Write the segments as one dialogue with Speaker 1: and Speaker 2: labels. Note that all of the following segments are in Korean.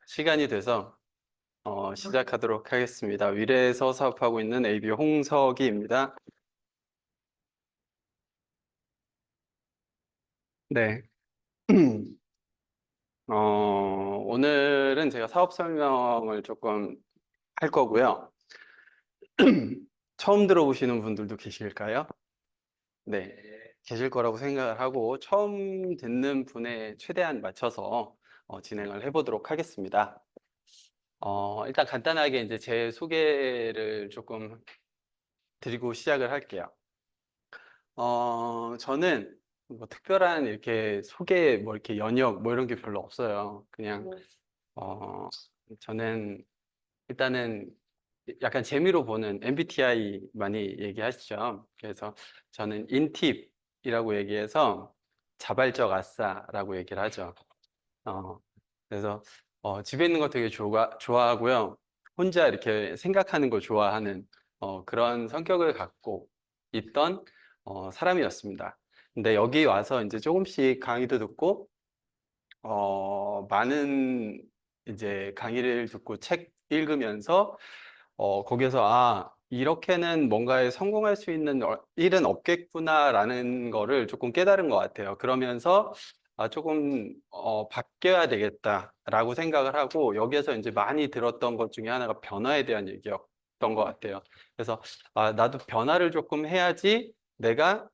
Speaker 1: 시간이 돼서 시작하도록 하겠습니다. 위례에서 사업하고 있는 AB 홍석이입니다. 네. 오늘은 제가 사업 설명을 조금 할 거고요. 처음 들어보시는 분들도 계실까요? 네. 계실 거라고 생각을 하고 처음 듣는 분에 최대한 맞춰서 진행을 해보도록 하겠습니다. 일단 간단하게 이제 제 소개를 조금 드리고 시작을 할게요. 저는 뭐 특별한 이렇게 소개, 뭐 이렇게 연역, 뭐 이런 게 별로 없어요. 그냥, 어, 저는 일단은 약간 재미로 보는 MBTI 많이 얘기하시죠. 그래서 저는 인팁이라고 얘기해서 자발적 아싸라고 얘기를 하죠. 어, 그래서 집에 있는 거 되게 좋아하고요. 혼자 이렇게 생각하는 걸 좋아하는 그런 성격을 갖고 있던 사람이었습니다. 근데 여기 와서 이제 조금씩 강의도 듣고 많은 이제 강의를 듣고 책 읽으면서 거기서 이렇게는 뭔가에 성공할 수 있는 일은 없겠구나라는 거를 조금 깨달은 것 같아요. 그러면서 조금 바뀌어야 되겠다라고 생각을 하고 여기에서 이제 많이 들었던 것 중에 하나가 변화에 대한 얘기였던 것 같아요. 그래서 나도 변화를 조금 해야지 내가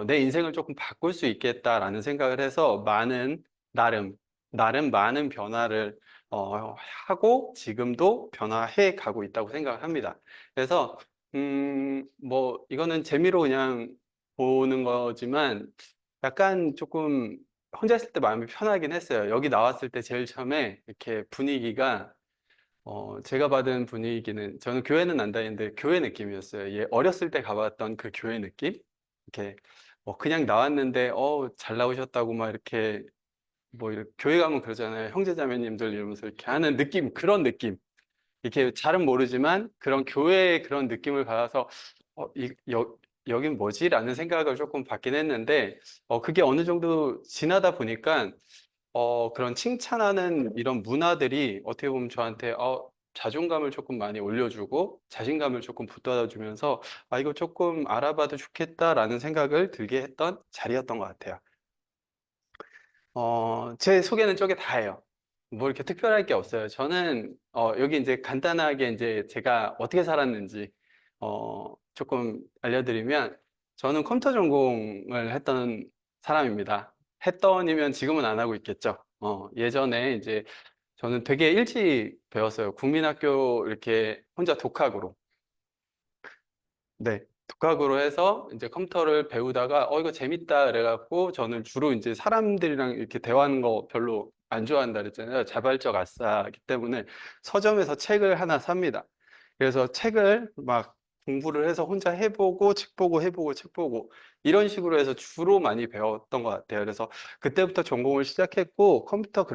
Speaker 1: 내 인생을 조금 바꿀 수 있겠다라는 생각을 해서 나름 나름 많은 변화를 하고 지금도 변화해 가고 있다고 생각을 합니다. 그래서 뭐 이거는 재미로 그냥 보는 거지만 약간 조금 혼자 있을 때 마음이 편하긴 했어요. 여기 나왔을 때 제일 처음에 이렇게 분위기가 제가 받은 분위기는 저는 교회는 안 다니는데 교회 느낌이었어요. 예, 어렸을 때 가봤던 그 교회 느낌? 이렇게 그냥 나왔는데 잘 나오셨다고 막 이렇게 뭐 이렇게 교회 가면 그러잖아요. 형제자매님들 이러면서 이렇게 하는 느낌, 그런 느낌. 이렇게 잘은 모르지만 그런 교회의 그런 느낌을 받아서 여긴 뭐지? 라는 생각을 조금 받긴 했는데 그게 어느 정도 지나다 보니까 그런 칭찬하는 이런 문화들이 어떻게 보면 저한테 자존감을 조금 많이 올려주고 자신감을 조금 북돋아주면서 이거 조금 알아봐도 좋겠다라는 생각을 들게 했던 자리였던 것 같아요. 제 소개는 저게 다예요. 뭐 이렇게 특별할 게 없어요. 저는, 여기 이제 간단하게 이제 제가 어떻게 살았는지, 조금 알려드리면, 저는 컴퓨터 전공을 했던 사람입니다. 했던이면 지금은 안 하고 있겠죠. 예전에 이제 저는 되게 일찍 배웠어요. 국민학교 이렇게 혼자 독학으로. 네. 독학으로 해서 이제 컴퓨터를 배우다가 이거 재밌다 그래갖고 저는 주로 이제 사람들이랑 이렇게 대화하는 거 별로 안 좋아한다 그랬잖아요. 자발적 아싸기 때문에 서점에서 책을 하나 삽니다. 그래서 책을 막 공부를 해서 혼자 해보고 책 보고 해보고 책 보고 이런 식으로 해서 주로 많이 배웠던 것 같아요. 그래서 그때부터 전공을 시작했고 컴퓨터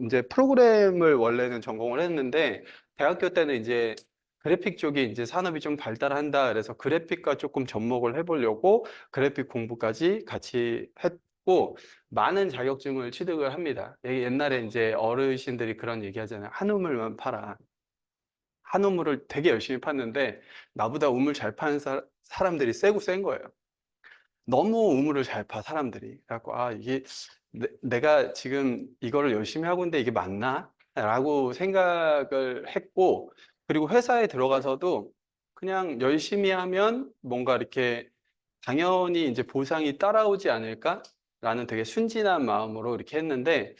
Speaker 1: 이제 프로그램을 원래는 전공을 했는데 대학교 때는 이제 그래픽 쪽이 이제 산업이 좀 발달한다. 그래서 그래픽과 조금 접목을 해보려고 그래픽 공부까지 같이 했고, 많은 자격증을 취득을 합니다. 옛날에 이제 어르신들이 그런 얘기 하잖아요. 한 우물만 팔아. 한 우물을 되게 열심히 팠는데, 나보다 우물 잘 파는 사람들이 세고 센 거예요. 너무 우물을 잘 파, 사람들이. 그래갖고, 이게 내가 지금 이거를 열심히 하고 있는데 이게 맞나? 라고 생각을 했고, 그리고 회사에 들어가서도 그냥 열심히 하면 뭔가 이렇게 당연히 이제 보상이 따라오지 않을까? 라는 되게 순진한 마음으로 이렇게 했는데,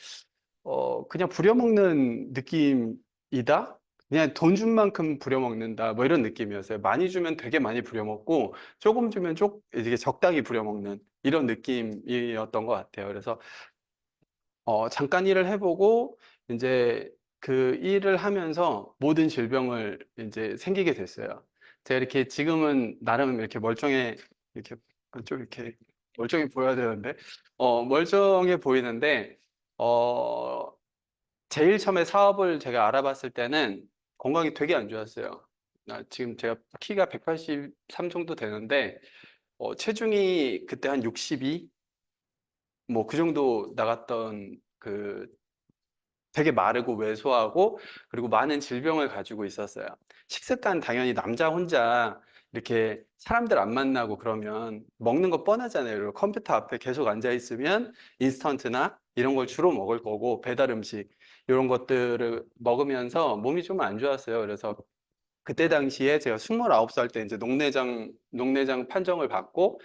Speaker 1: 그냥 부려먹는 느낌이다? 그냥 돈 준 만큼 부려먹는다. 뭐 이런 느낌이었어요. 많이 주면 되게 많이 부려먹고, 조금 주면 이게 적당히 부려먹는 이런 느낌이었던 것 같아요. 그래서, 잠깐 일을 해보고, 이제 그 일을 하면서 모든 질병을 이제 생기게 됐어요. 제가 이렇게 지금은 나름 이렇게 이렇게 좀 이렇게 멀쩡해 보여야 되는데, 멀쩡해 보이는데, 어, 제일 처음에 사업을 제가 알아봤을 때는 건강이 되게 안 좋았어요. 지금 제가 키가 183 정도 되는데, 체중이 그때 한 62? 뭐 그 정도 나갔던 되게 마르고 왜소하고 그리고 많은 질병을 가지고 있었어요. 식습관 당연히 남자 혼자 이렇게 사람들 안 만나고 그러면 먹는 거 뻔하잖아요. 그리고 컴퓨터 앞에 계속 앉아 있으면 인스턴트나 이런 걸 주로 먹을 거고 배달 음식 이런 것들을 먹으면서 몸이 좀 안 좋았어요. 그래서 그때 당시에 제가 29살 때 이제 녹내장 판정을 받고,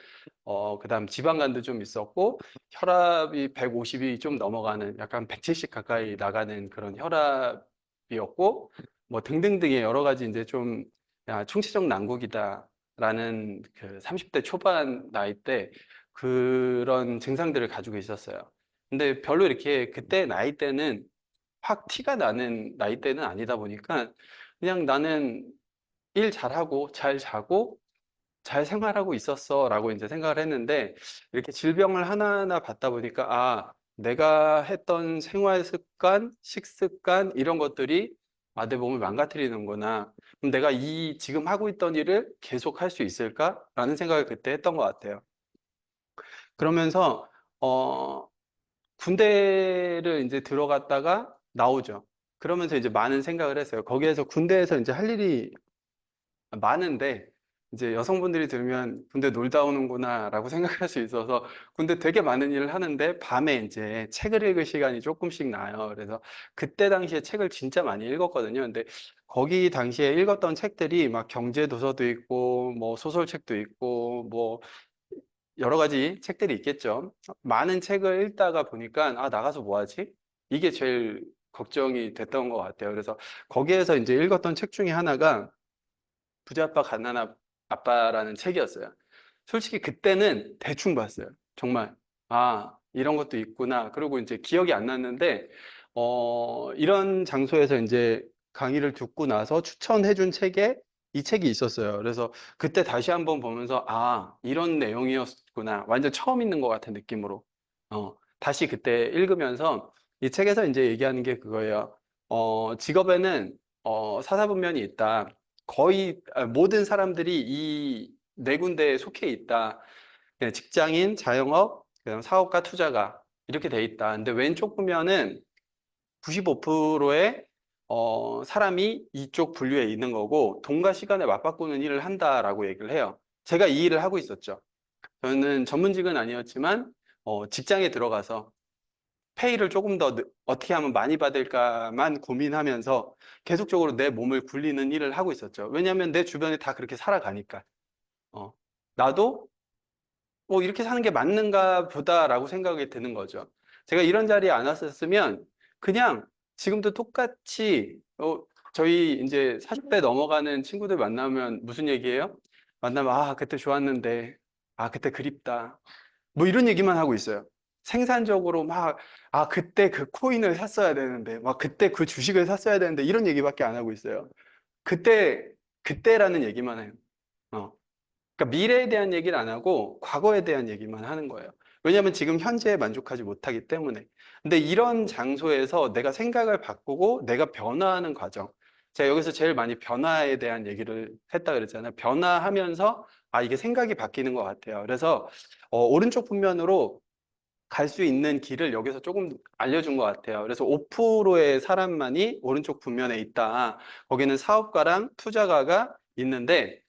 Speaker 1: 그다음 지방간도 좀 있었고, 혈압이 150이 좀 넘어가는 약간 170 가까이 나가는 그런 혈압이었고, 뭐 등등등의 여러 가지 이제 좀, 야, 충치적 난국이다라는 그 30대 초반 나이 때 그런 증상들을 가지고 있었어요. 근데 별로 이렇게 그때 나이 때는 확 티가 나는 나이대는 아니다 보니까 그냥 나는 일 잘하고 잘 자고 잘 생활하고 있었어 라고 이제 생각을 했는데 이렇게 질병을 하나하나 받다 보니까 아, 내가 했던 생활 습관, 식습관 이런 것들이 아, 내 몸을 망가뜨리는구나. 그럼 내가 이 지금 하고 있던 일을 계속 할 수 있을까? 라는 생각을 그때 했던 것 같아요. 그러면서 어, 군대를 이제 들어갔다가 나오죠. 그러면서 이제 많은 생각을 했어요. 거기에서 군대에서 이제 할 일이 많은데 이제 여성분들이 들으면 군대 놀다 오는구나라고 생각할 수 있어서 군대 되게 많은 일을 하는데 밤에 이제 책을 읽을 시간이 조금씩 나요. 그래서 그때 당시에 책을 진짜 많이 읽었거든요. 근데 거기 당시에 읽었던 책들이 막 경제 도서도 있고 뭐 소설책도 있고 뭐 여러 가지 책들이 있겠죠. 많은 책을 읽다가 보니까 아, 나가서 뭐 하지? 이게 제일 걱정이 됐던 것 같아요. 그래서 거기에서 이제 읽었던 책 중에 하나가 부자아빠 아빠라는 책이었어요. 솔직히 그때는 대충 봤어요. 정말 아 이런 것도 있구나. 그리고 이제 기억이 안 났는데 이런 장소에서 이제 강의를 듣고 나서 추천해준 책에 이 책이 있었어요. 그래서 그때 다시 한번 보면서 아 이런 내용이었구나. 완전 처음 읽는 것 같은 느낌으로 다시 그때 읽으면서 이 책에서 이제 얘기하는 게 그거예요. 직업에는 사사분면이 있다. 거의 모든 사람들이 이 네 군데에 속해 있다. 그냥 직장인, 자영업, 그다음 사업가, 투자가 이렇게 돼 있다. 근데 왼쪽 보면은 95%의 사람이 이쪽 분류에 있는 거고 돈과 시간을 맞바꾸는 일을 한다라고 얘기를 해요. 제가 이 일을 하고 있었죠. 저는 전문직은 아니었지만 직장에 들어가서 페이를 조금 더 어떻게 하면 많이 받을까만 고민하면서 계속적으로 내 몸을 굴리는 일을 하고 있었죠. 왜냐하면 내 주변에 다 그렇게 살아가니까. 어, 나도 뭐 이렇게 사는 게 맞는가 보다라고 생각이 드는 거죠. 제가 이런 자리에 안 왔었으면 그냥 지금도 똑같이 저희 이제 40대 넘어가는 친구들 만나면 무슨 얘기예요? 만나면 아 그때 좋았는데 아 그때 그립다 뭐 이런 얘기만 하고 있어요. 생산적으로 막 아 그때 그 코인을 샀어야 되는데 막 그때 그 주식을 샀어야 되는데 이런 얘기밖에 안 하고 있어요. 그때 그때라는 얘기만 해요. 어. 그러니까 미래에 대한 얘기를 안 하고 과거에 대한 얘기만 하는 거예요. 왜냐하면 지금 현재에 만족하지 못하기 때문에. 근데 이런 장소에서 내가 생각을 바꾸고 내가 변화하는 과정. 제가 여기서 제일 많이 변화에 대한 얘기를 했다 그랬잖아요. 변화하면서 아, 이게 생각이 바뀌는 것 같아요. 그래서 오른쪽 분면으로 갈 수 있는 길을 여기서 조금 알려준 것 같아요. 그래서 5%의 사람만이 오른쪽 분면에 있다. 거기는 사업가랑 투자가가 있는데,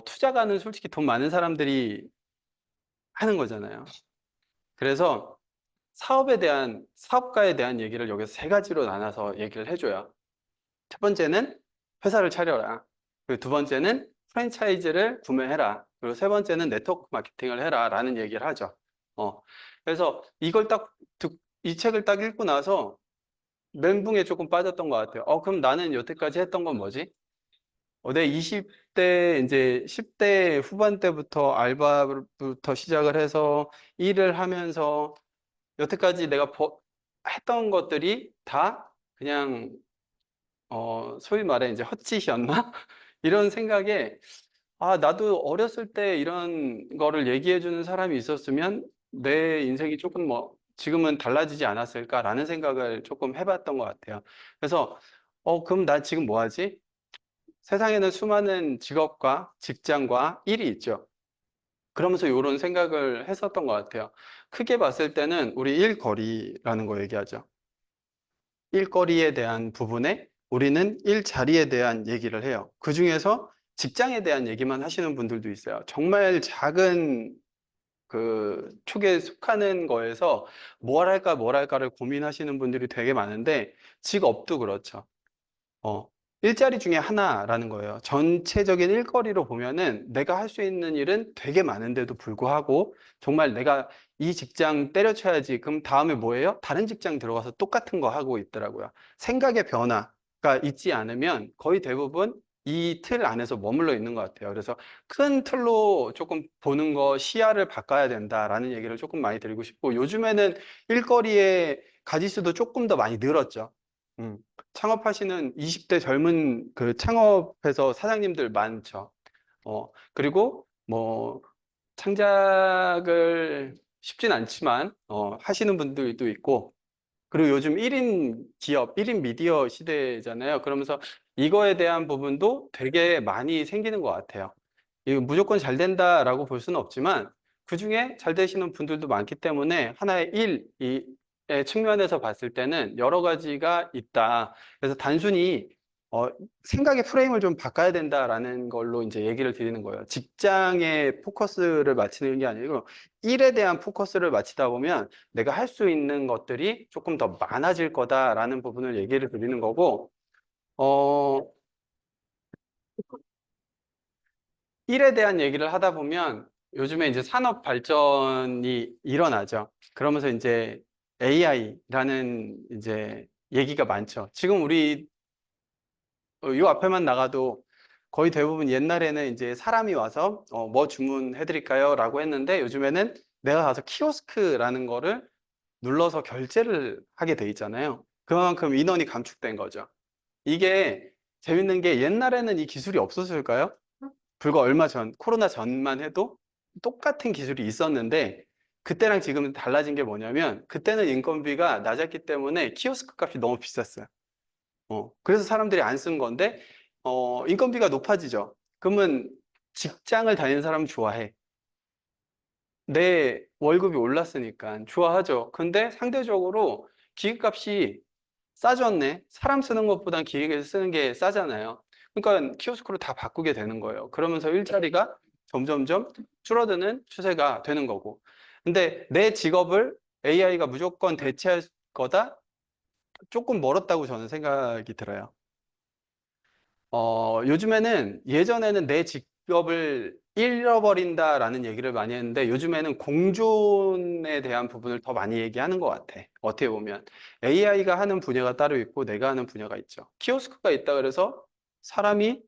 Speaker 1: 투자가는 솔직히 돈 많은 사람들이 하는 거잖아요. 그래서 사업가에 대한 얘기를 여기서 세 가지로 나눠서 얘기를 해줘요. 첫 번째는 회사를 차려라. 그리고 두 번째는 프랜차이즈를 구매해라. 그리고 세 번째는 네트워크 마케팅을 해라. 라는 얘기를 하죠. 그래서 이 책을 딱 읽고 나서 멘붕에 조금 빠졌던 것 같아요. 그럼 나는 여태까지 했던 건 뭐지? 내 20대, 이제 10대 후반 때부터 알바부터 시작을 해서 일을 하면서 여태까지 내가 했던 것들이 다 그냥 소위 말해 이제 헛짓이었나? 이런 생각에, 아, 나도 어렸을 때 이런 거를 얘기해 주는 사람이 있었으면 내 인생이 조금 뭐, 지금은 달라지지 않았을까라는 생각을 조금 해봤던 것 같아요. 그래서, 그럼 나 지금 뭐 하지? 세상에는 수많은 직업과 직장과 일이 있죠. 그러면서 이런 생각을 했었던 것 같아요. 크게 봤을 때는 우리 일거리라는 거 얘기하죠. 일거리에 대한 부분에 우리는 일자리에 대한 얘기를 해요. 그중에서 직장에 대한 얘기만 하시는 분들도 있어요. 정말 작은 그 축에 속하는 거에서 뭘 할까를 고민하시는 분들이 되게 많은데 직업도 그렇죠. 어, 일자리 중에 하나라는 거예요. 전체적인 일거리로 보면은 내가 할 수 있는 일은 되게 많은데도 불구하고 정말 내가 이 직장 때려쳐야지. 그럼 다음에 뭐예요? 다른 직장 들어가서 똑같은 거 하고 있더라고요. 생각의 변화가 있지 않으면 거의 대부분 이 틀 안에서 머물러 있는 것 같아요. 그래서 큰 틀로 조금 보는 거, 시야를 바꿔야 된다라는 얘기를 조금 많이 드리고 싶고, 요즘에는 일거리의 가지수도 조금 더 많이 늘었죠. 음. 창업하시는 20대 젊은 그 창업해서 사장님들 많죠. 그리고 뭐 창작을 쉽진 않지만 하시는 분들도 있고, 그리고 요즘 1인 기업, 1인 미디어 시대잖아요. 그러면서 이거에 대한 부분도 되게 많이 생기는 것 같아요. 이거 무조건 잘 된다라고 볼 수는 없지만 그중에 잘 되시는 분들도 많기 때문에 하나의 일의 측면에서 봤을 때는 여러 가지가 있다. 그래서 단순히 어, 생각의 프레임을 좀 바꿔야 된다라는 걸로 이제 얘기를 드리는 거예요. 직장에 포커스를 맞추는 게 아니고 일에 대한 포커스를 맞추다 보면 내가 할 수 있는 것들이 조금 더 많아질 거다라는 부분을 얘기를 드리는 거고, 어, 일에 대한 얘기를 하다 보면 요즘에 이제 산업 발전이 일어나죠. 그러면서 이제 AI라는 이제 얘기가 많죠. 지금 우리 요 앞에만 나가도 거의 대부분 옛날에는 이제 사람이 와서 뭐 주문해 드릴까요? 라고 했는데 요즘에는 내가 가서 키오스크라는 거를 눌러서 결제를 하게 돼 있잖아요. 그만큼 인원이 감축된 거죠. 이게 재밌는 게 옛날에는 이 기술이 없었을까요? 불과 얼마 전, 코로나 전만 해도 똑같은 기술이 있었는데 그때랑 지금은 달라진 게 뭐냐면 그때는 인건비가 낮았기 때문에 키오스크 값이 너무 비쌌어요. 그래서 사람들이 안 쓴 건데 인건비가 높아지죠. 그러면 직장을 다니는 사람 좋아해. 내 월급이 올랐으니까 좋아하죠. 근데 상대적으로 기계값이 싸졌네. 사람 쓰는 것보단 기계를 쓰는 게 싸잖아요. 그러니까 키오스크로 다 바꾸게 되는 거예요. 그러면서 일자리가 점점점 줄어드는 추세가 되는 거고. 근데 내 직업을 AI가 무조건 대체할 거다? 조금 멀었다고 저는 생각이 들어요. 요즘에는 예전에는 내 직업을 잃어버린다라는 얘기를 많이 했는데 요즘에는 공존에 대한 부분을 더 많이 얘기하는 것 같아. 어떻게 보면 AI가 하는 분야가 따로 있고 내가 하는 분야가 있죠. 키오스크가 있다 그래서 사람이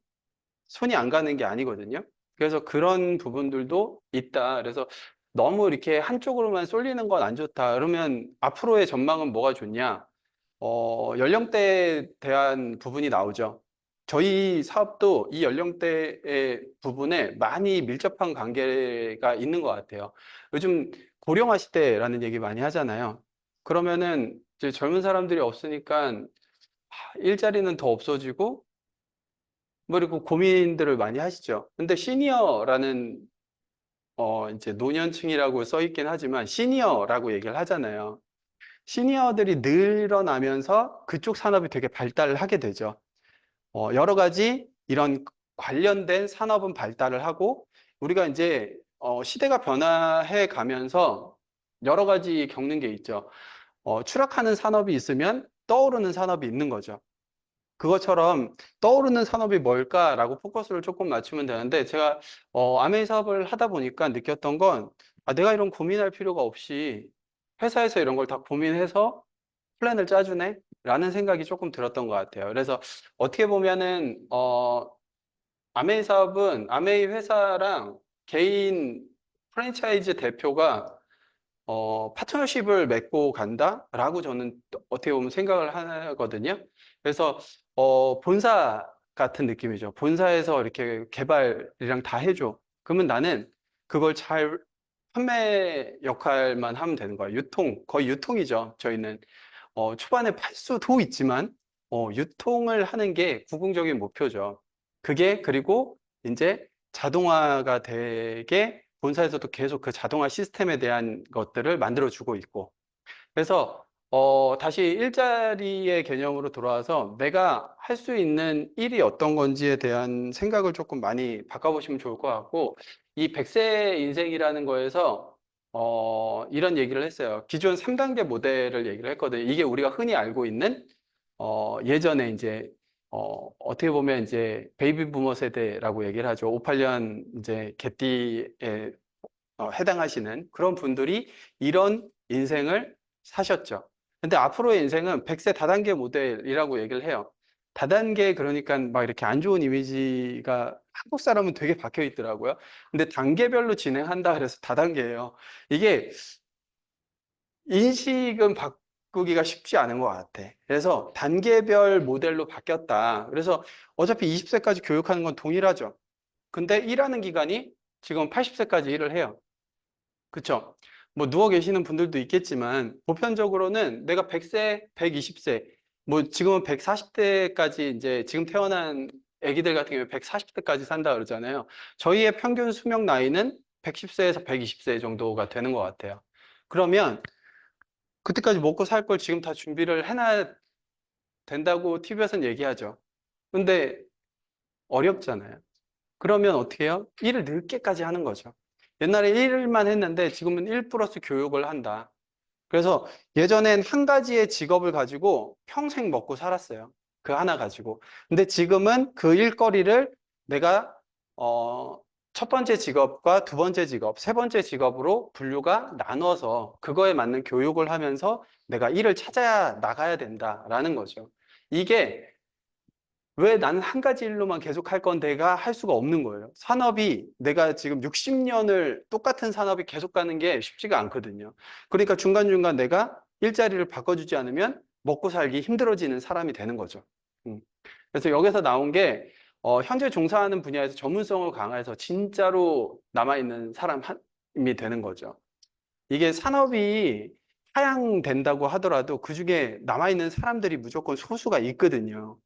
Speaker 1: 손이 안 가는 게 아니거든요. 그래서 그런 부분들도 있다. 그래서 너무 이렇게 한쪽으로만 쏠리는 건 안 좋다. 그러면 앞으로의 전망은 뭐가 좋냐? 연령대에 대한 부분이 나오죠. 저희 사업도 이 연령대의 부분에 많이 밀접한 관계가 있는 것 같아요. 요즘 고령화 시대라는 얘기 많이 하잖아요. 그러면은 이제 젊은 사람들이 없으니까 일자리는 더 없어지고 뭐 그리고 고민들을 많이 하시죠. 근데 시니어라는 이제 노년층이라고 써 있긴 하지만 시니어라고 얘기를 하잖아요. 시니어들이 늘어나면서 그쪽 산업이 되게 발달을 하게 되죠. 여러 가지 이런 관련된 산업은 발달을 하고 우리가 이제 시대가 변화해 가면서 여러 가지 겪는 게 있죠. 추락하는 산업이 있으면 떠오르는 산업이 있는 거죠. 그것처럼 떠오르는 산업이 뭘까라고 포커스를 조금 맞추면 되는데 제가 아메이 사업을 하다 보니까 느꼈던 건 내가 이런 고민할 필요가 없이 회사에서 이런 걸 다 고민해서 플랜을 짜주네? 라는 생각이 조금 들었던 것 같아요. 그래서 어떻게 보면은 아메이 사업은 아메이 회사랑 개인 프랜차이즈 대표가 파트너십을 맺고 간다라고 저는 또 어떻게 보면 생각을 하거든요. 그래서 본사 같은 느낌이죠. 본사에서 이렇게 개발이랑 다 해줘. 그러면 나는 그걸 잘 판매 역할만 하면 되는 거예요. 유통, 거의 유통이죠. 저희는 초반에 팔 수도 있지만 유통을 하는 게 궁극적인 목표죠. 그게 그리고 이제 자동화가 되게 본사에서도 계속 그 자동화 시스템에 대한 것들을 만들어주고 있고 그래서 다시 일자리의 개념으로 돌아와서 내가 할 수 있는 일이 어떤 건지에 대한 생각을 조금 많이 바꿔보시면 좋을 것 같고, 이 100세 인생이라는 거에서, 이런 얘기를 했어요. 기존 3단계 모델을 얘기를 했거든요. 이게 우리가 흔히 알고 있는, 예전에 이제, 어떻게 보면 이제 베이비 부머 세대라고 얘기를 하죠. 58년 이제 개띠에 해당하시는 그런 분들이 이런 인생을 사셨죠. 근데 앞으로의 인생은 100세 다단계 모델이라고 얘기를 해요. 다단계 그러니까 막 이렇게 안 좋은 이미지가 한국 사람은 되게 박혀 있더라고요. 근데 단계별로 진행한다 그래서 다단계예요. 이게 인식은 바꾸기가 쉽지 않은 것 같아. 그래서 단계별 모델로 바뀌었다. 그래서 어차피 20세까지 교육하는 건 동일하죠. 근데 일하는 기간이 지금 80세까지 일을 해요. 그쵸? 뭐 누워 계시는 분들도 있겠지만 보편적으로는 내가 100세, 120세, 뭐 지금은 140대까지 이제 지금 태어난 아기들 같은 경우에 140대까지 산다 그러잖아요. 저희의 평균 수명 나이는 110세에서 120세 정도가 되는 것 같아요. 그러면 그때까지 먹고 살 걸 지금 다 준비를 해놔야 된다고 TV에서는 얘기하죠. 근데 어렵잖아요. 그러면 어떻게 해요? 일을 늦게까지 하는 거죠. 옛날에 일만 했는데 지금은 일 플러스 교육을 한다. 그래서 예전엔 한 가지의 직업을 가지고 평생 먹고 살았어요. 그 하나 가지고. 근데 지금은 그 일거리를 내가 첫 번째 직업과 두 번째 직업, 세 번째 직업으로 분류가 나눠서 그거에 맞는 교육을 하면서 내가 일을 찾아야 나가야 된다라는 거죠. 이게 왜 나는 한 가지 일로만 계속 할 건데가 할 수가 없는 거예요. 산업이 내가 지금 60년을 똑같은 산업이 계속 가는 게 쉽지가 않거든요. 그러니까 중간중간 내가 일자리를 바꿔주지 않으면 먹고 살기 힘들어지는 사람이 되는 거죠. 음. 그래서 여기서 나온 게 현재 종사하는 분야에서 전문성을 강화해서 진짜로 남아있는 사람이 되는 거죠. 이게 산업이 하향된다고 하더라도 그중에 남아있는 사람들이 무조건 소수가 있거든요.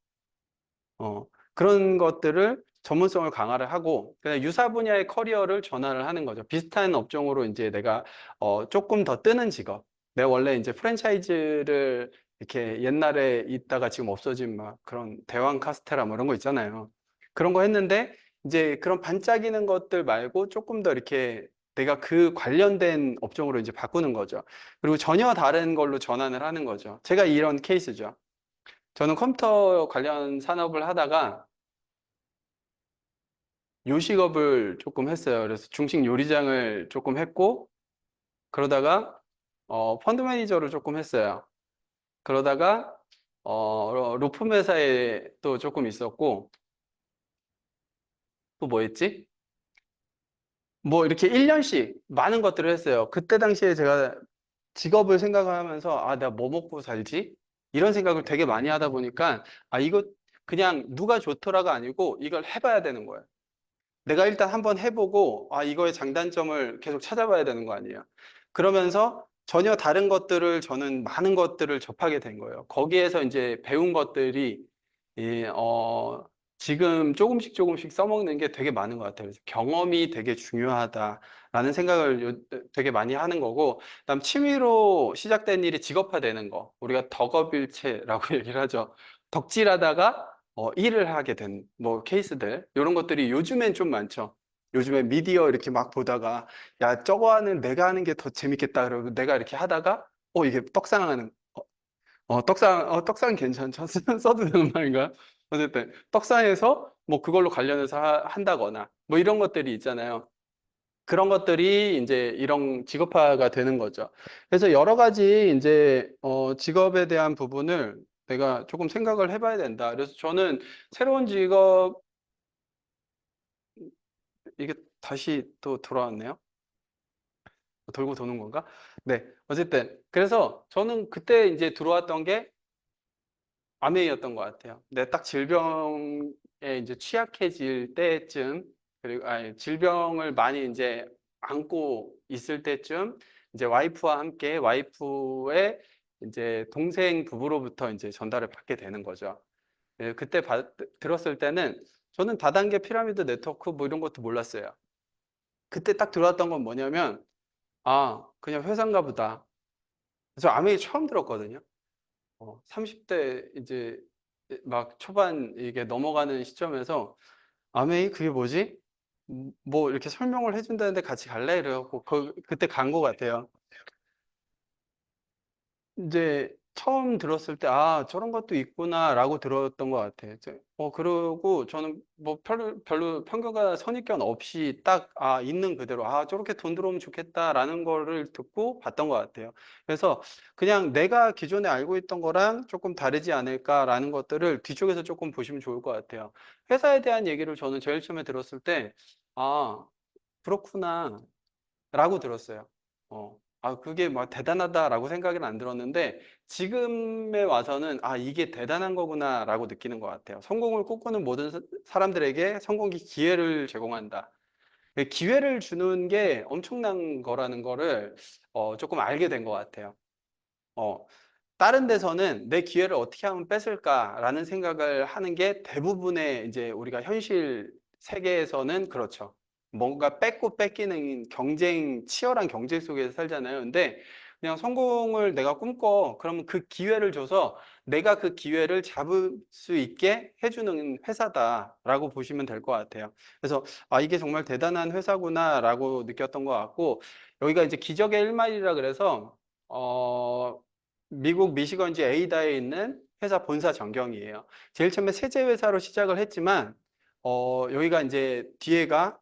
Speaker 1: 그런 것들을 전문성을 강화를 하고 그냥 유사 분야의 커리어를 전환을 하는 거죠. 비슷한 업종으로 이제 내가 조금 더 뜨는 직업. 내가 원래 이제 프랜차이즈를 이렇게 옛날에 있다가 지금 없어진 막 그런 대왕 카스테라 뭐 이런 거 있잖아요. 그런 거 했는데 이제 그런 반짝이는 것들 말고 조금 더 이렇게 내가 그 관련된 업종으로 이제 바꾸는 거죠. 그리고 전혀 다른 걸로 전환을 하는 거죠. 제가 이런 케이스죠. 저는 컴퓨터 관련 산업을 하다가 요식업을 조금 했어요. 그래서 중식 요리장을 조금 했고, 그러다가, 펀드 매니저를 조금 했어요. 그러다가, 로펌 회사에 또 조금 있었고, 또 뭐 했지? 뭐 이렇게 1년씩 많은 것들을 했어요. 그때 당시에 제가 직업을 생각하면서, 아, 내가 뭐 먹고 살지? 이런 생각을 되게 많이 하다 보니까, 아, 이거 그냥 누가 좋더라가 아니고 이걸 해봐야 되는 거예요. 내가 일단 한번 해보고, 아, 이거의 장단점을 계속 찾아봐야 되는 거 아니에요. 그러면서 전혀 다른 것들을 저는 많은 것들을 접하게 된 거예요. 거기에서 이제 배운 것들이, 이, 지금 조금씩 조금씩 써먹는 게 되게 많은 것 같아요. 그래서 경험이 되게 중요하다라는 생각을 되게 많이 하는 거고, 그다음 취미로 시작된 일이 직업화되는 거. 우리가 덕업일체라고 얘기를 하죠. 덕질하다가 일을 하게 된 뭐 케이스들 이런 것들이 요즘엔 좀 많죠. 요즘에 미디어 이렇게 막 보다가 야 저거 하는 내가 하는 게 더 재밌겠다 그러고 내가 이렇게 하다가 이게 떡상하는 떡상 괜찮죠? 써도 되는 말인가요? 어쨌든 떡상해서 뭐 그걸로 관련해서 한다거나 뭐 이런 것들이 있잖아요. 그런 것들이 이제 이런 직업화가 되는 거죠. 그래서 여러 가지 이제 직업에 대한 부분을 내가 조금 생각을 해봐야 된다. 그래서 저는 새로운 직업 이게 다시 또 돌아왔네요. 돌고 도는 건가? 네. 어쨌든 그래서 저는 그때 이제 들어왔던 게 아메이였던 것 같아요. 근데 딱 질병에 이제 취약해질 때쯤, 그리고 아니, 질병을 많이 이제 안고 있을 때쯤, 이제 와이프와 함께 와이프의 이제 동생 부부로부터 이제 전달을 받게 되는 거죠. 예, 그때 들었을 때는 저는 다단계 피라미드 네트워크 뭐 이런 것도 몰랐어요. 그때 딱 들어왔던 건 뭐냐면, 아, 그냥 회사인가 보다. 저 아메이 처음 들었거든요. 30대 이제 막 초반 이게 넘어가는 시점에서 아메이 그게 뭐지? 뭐 이렇게 설명을 해준다는데 같이 갈래? 이래갖고 그때 간 것 같아요. 이제 처음 들었을 때, 아, 저런 것도 있구나라고 들었던 것 같아요. 그러고 저는 뭐 별로 편견과 선입견 없이 딱, 아, 있는 그대로, 아, 저렇게 돈 들어오면 좋겠다라는 거를 듣고 봤던 것 같아요. 그래서 그냥 내가 기존에 알고 있던 거랑 조금 다르지 않을까라는 것들을 뒤쪽에서 조금 보시면 좋을 것 같아요. 회사에 대한 얘기를 저는 제일 처음에 들었을 때, 아, 그렇구나. 라고 들었어요. 그게 막 대단하다라고 생각은 안 들었는데, 지금에 와서는, 아, 이게 대단한 거구나라고 느끼는 것 같아요. 성공을 꿈꾸는 모든 사람들에게 성공의 기회를 제공한다. 기회를 주는 게 엄청난 거라는 거를, 조금 알게 된 것 같아요. 어, 다른 데서는 내 기회를 어떻게 하면 뺏을까라는 생각을 하는 게 대부분의 이제 우리가 현실 세계에서는 그렇죠. 뭔가 뺏고 뺏기는 치열한 경쟁 속에서 살잖아요. 근데 그냥 성공을 내가 꿈꿔. 그러면 그 기회를 줘서 내가 그 기회를 잡을 수 있게 해주는 회사다라고 보시면 될 것 같아요. 그래서 아, 이게 정말 대단한 회사구나라고 느꼈던 것 같고, 여기가 이제 기적의 일마일이라 그래서 미국 미시건주 에이다에 있는 회사 본사 전경이에요. 제일 처음에 세제 회사로 시작을 했지만, 여기가 이제 뒤에가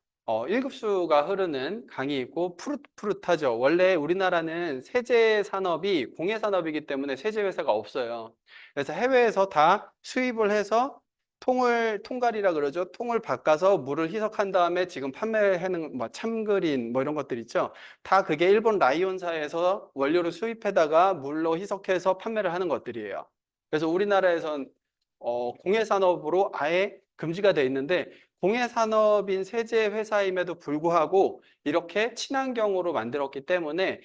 Speaker 1: 1급수가 흐르는 강이 있고 푸릇푸릇하죠. 원래 우리나라는 세제 산업이 공예 산업이기 때문에 세제 회사가 없어요. 그래서 해외에서 다 수입을 해서 통갈이라 그러죠. 통을 바꿔서 물을 희석한 다음에 지금 판매하는 뭐 참그린 뭐 이런 것들 있죠. 다 그게 일본 라이온사에서 원료를 수입해다가 물로 희석해서 판매를 하는 것들이에요. 그래서 우리나라에선 공예 산업으로 아예 금지가 돼 있는데, 공예 산업인 세제 회사임에도 불구하고 이렇게 친환경으로 만들었기 때문에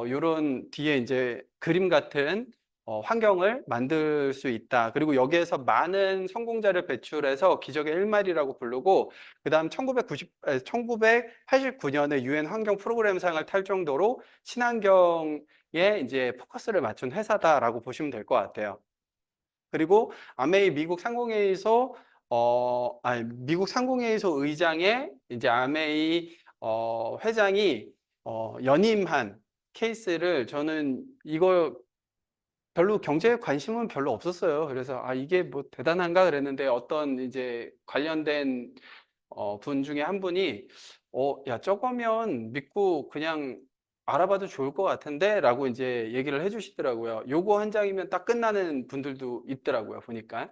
Speaker 1: 이런 뒤에 이제 그림 같은 환경을 만들 수 있다. 그리고 여기에서 많은 성공자를 배출해서 기적의 일말이라고 부르고, 그다음 1989년에 유엔 환경 프로그램상을 탈 정도로 친환경에 이제 포커스를 맞춘 회사다라고 보시면 될 것 같아요. 그리고 아메이 미국 상공회의소 의장의 이제 아메이 회장이 연임한 케이스를, 저는 이거 별로 경제에 관심은 별로 없었어요. 그래서 아, 이게 뭐 대단한가 그랬는데, 어떤 이제 관련된 분 중에 한 분이 야, 저거면 믿고 그냥 알아봐도 좋을 것 같은데 라고 이제 얘기를 해주시더라고요. 요거 한 장이면 딱 끝나는 분들도 있더라고요, 보니까.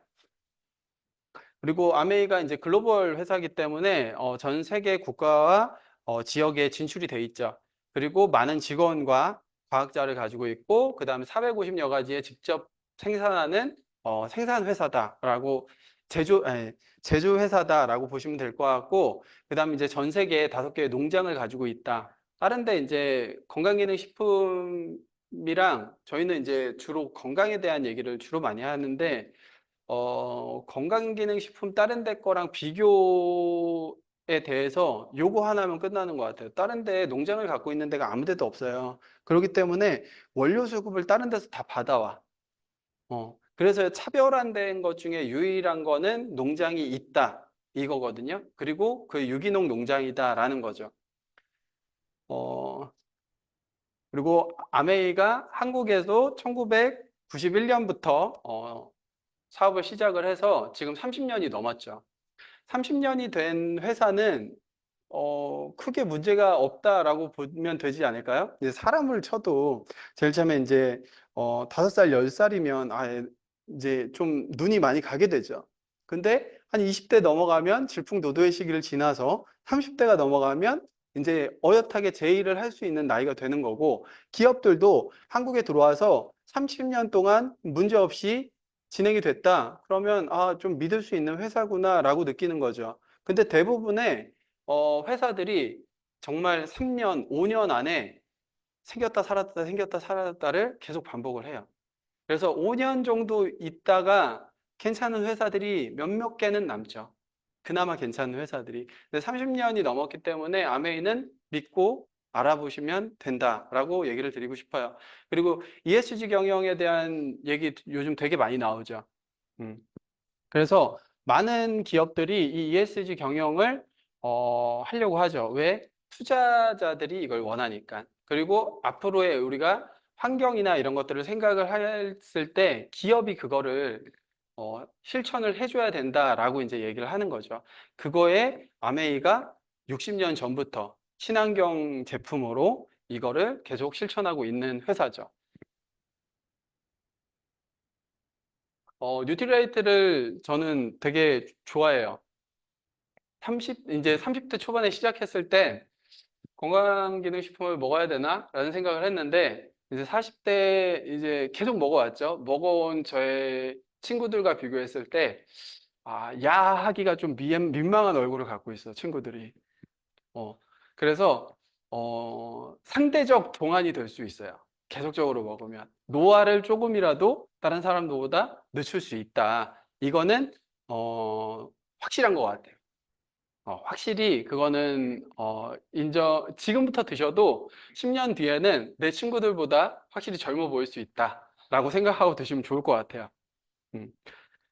Speaker 1: 그리고 아메이가 이제 글로벌 회사이기 때문에 전 세계 국가와 지역에 진출이 돼 있죠. 그리고 많은 직원과 과학자를 가지고 있고, 그 다음에 450여 가지의 직접 생산하는 생산 회사다라고, 제조 회사다라고 보시면 될 것 같고, 그 다음에 이제 전 세계에 5개의 농장을 가지고 있다. 다른데 이제 건강기능식품이랑 저희는 이제 주로 건강에 대한 얘기를 주로 많이 하는데, 건강기능식품 다른 데 거랑 비교에 대해서 요거 하나면 끝나는 것 같아요. 다른 데 농장을 갖고 있는 데가 아무 데도 없어요. 그렇기 때문에 원료 수급을 다른 데서 다 받아와. 그래서 차별화된 것 중에 유일한 거는 농장이 있다, 이거거든요. 그리고 그 유기농 농장이다라는 거죠. 어, 그리고 아메이가 한국에서 1991년부터 사업을 시작을 해서 지금 30년이 넘었죠. 30년이 된 회사는 크게 문제가 없다라고 보면 되지 않을까요? 이제 사람을 쳐도 제일 처음에 이제 5살, 10살이면 이제 좀 눈이 많이 가게 되죠. 근데 한 20대 넘어가면 질풍노도의 시기를 지나서 30대가 넘어가면 이제 어엿하게 제의를 할 수 있는 나이가 되는 거고, 기업들도 한국에 들어와서 30년 동안 문제 없이 진행이 됐다. 그러면 아, 좀 믿을 수 있는 회사구나라고 느끼는 거죠. 근데 대부분의 회사들이 정말 3년, 5년 안에 생겼다 사라졌다 생겼다 사라졌다를 계속 반복을 해요. 그래서 5년 정도 있다가 괜찮은 회사들이 몇몇 개는 남죠. 그나마 괜찮은 회사들이. 근데 30년이 넘었기 때문에 아메이는 믿고 알아보시면 된다라고 얘기를 드리고 싶어요. 그리고 ESG 경영에 대한 얘기 요즘 되게 많이 나오죠. 음. 그래서 많은 기업들이 이 ESG 경영을 하려고 하죠. 왜? 투자자들이 이걸 원하니까. 그리고 앞으로의 우리가 환경이나 이런 것들을 생각을 했을 때 기업이 그거를 실천을 해줘야 된다라고 이제 얘기를 하는 거죠. 그거에 아메이가 60년 전부터 친환경 제품으로 이거를 계속 실천하고 있는 회사죠. 뉴트리라이트를 저는 되게 좋아해요. 이제 30대 초반에 시작했을 때 건강기능식품을 먹어야 되나? 라는 생각을 했는데, 이제 40대 이제 계속 먹어왔죠. 먹어온 저의 친구들과 비교했을 때, 야하기가 좀 민망한 얼굴을 갖고 있어, 친구들이. 어, 그래서, 상대적 동안이 될 수 있어요. 계속적으로 먹으면. 노화를 조금이라도 다른 사람들보다 늦출 수 있다. 이거는, 확실한 것 같아요. 확실히 그거는 지금부터 드셔도 10년 뒤에는 내 친구들보다 확실히 젊어 보일 수 있다라고 생각하고 드시면 좋을 것 같아요. 음.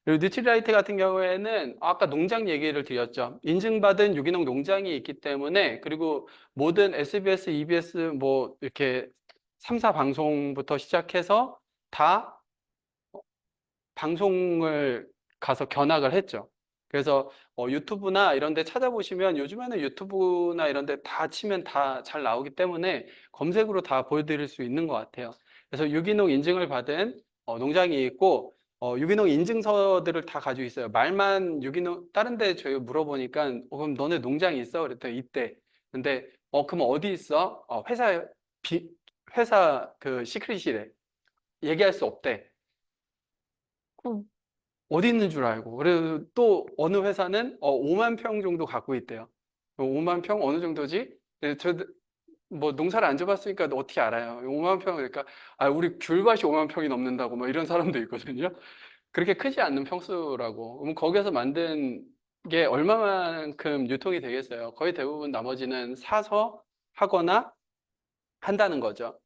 Speaker 1: 그리고 뉴트리라이트 같은 경우에는 아까 농장 얘기를 드렸죠. 인증받은 유기농 농장이 있기 때문에, 그리고 모든 SBS, EBS 뭐 이렇게 3사 방송부터 시작해서 다 방송을 가서 견학을 했죠. 그래서 유튜브나 이런 데 찾아보시면, 요즘에는 유튜브나 이런 데 다 치면 다 잘 나오기 때문에 검색으로 다 보여드릴 수 있는 것 같아요. 그래서 유기농 인증을 받은 농장이 있고, 유기농 인증서들을 다 가지고 있어요. 말만 유기농, 다른 데 저희 물어보니까 그럼 너네 농장이 있어? 그랬더니 있대. 근데 그럼 어디 있어? 비, 회사 그 시크릿이래. 얘기할 수 없대. 어디 있는 줄 알고. 그리고 또 어느 회사는 5만 평 정도 갖고 있대요. 5만 평 어느 정도지? 네, 뭐 농사를 안 줘봤으니까 어떻게 알아요? 5만 평 그러니까 우리 귤밭이 5만 평이 넘는다고 뭐 이런 사람도 있거든요. 그렇게 크지 않는 평수라고. 그럼 거기서 만든 게 얼마만큼 유통이 되겠어요? 거의 대부분 나머지는 사서 하거나 한다는 거죠.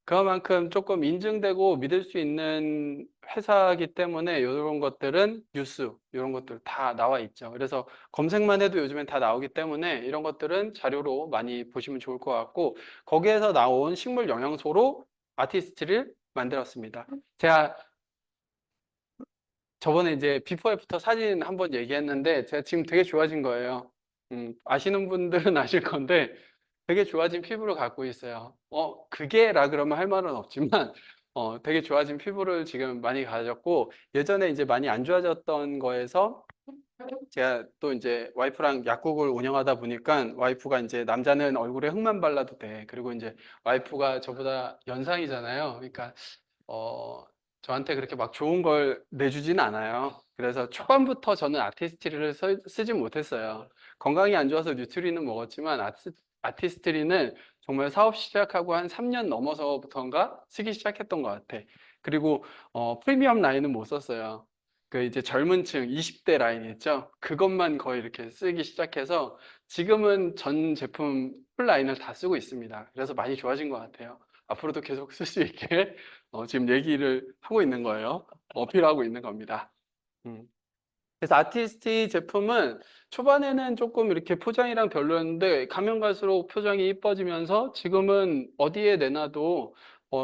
Speaker 1: 그만큼 조금 인증되고 믿을 수 있는 회사이기 때문에 이런 것들은 뉴스, 이런 것들 다 나와 있죠. 그래서 검색만 해도 요즘엔 다 나오기 때문에 이런 것들은 자료로 많이 보시면 좋을 것 같고, 거기에서 나온 식물 영양소로 아티스트를 만들었습니다. 제가 저번에 이제 비포 애프터 사진 한번 얘기했는데 제가 지금 되게 좋아진 거예요. 아시는 분들은 아실 건데 되게 좋아진 피부를 갖고 있어요. 그게라 그러면 할 말은 없지만, 되게 좋아진 피부를 지금 많이 가졌고, 예전에 이제 많이 안 좋아졌던 거에서 제가 또 이제 와이프랑 약국을 운영하다 보니까 와이프가 이제 남자는 얼굴에 흙만 발라도 돼. 그리고 이제 와이프가 저보다 연상이잖아요. 그러니까 어, 저한테 그렇게 막 좋은 걸 내주진 않아요. 그래서 초반부터 저는 아티스트리를 쓰지 못했어요. 건강이 안 좋아서 뉴트리는 먹었지만 아티스트리는 정말 사업 시작하고 한 3년 넘어서부터인가 쓰기 시작했던 것 같아. 그리고 프리미엄 라인은 못 썼어요. 그 이제 젊은 층 20대 라인 있죠? 그것만 거의 이렇게 쓰기 시작해서 지금은 전 제품 풀 라인을 다 쓰고 있습니다. 그래서 많이 좋아진 것 같아요. 앞으로도 계속 쓸 수 있게 지금 얘기를 하고 있는 거예요. 어필하고 있는 겁니다. 음. 그래서 아티스트 제품은 초반에는 조금 이렇게 포장이랑 별로였는데 가면 갈수록 표정이 이뻐지면서 지금은 어디에 내놔도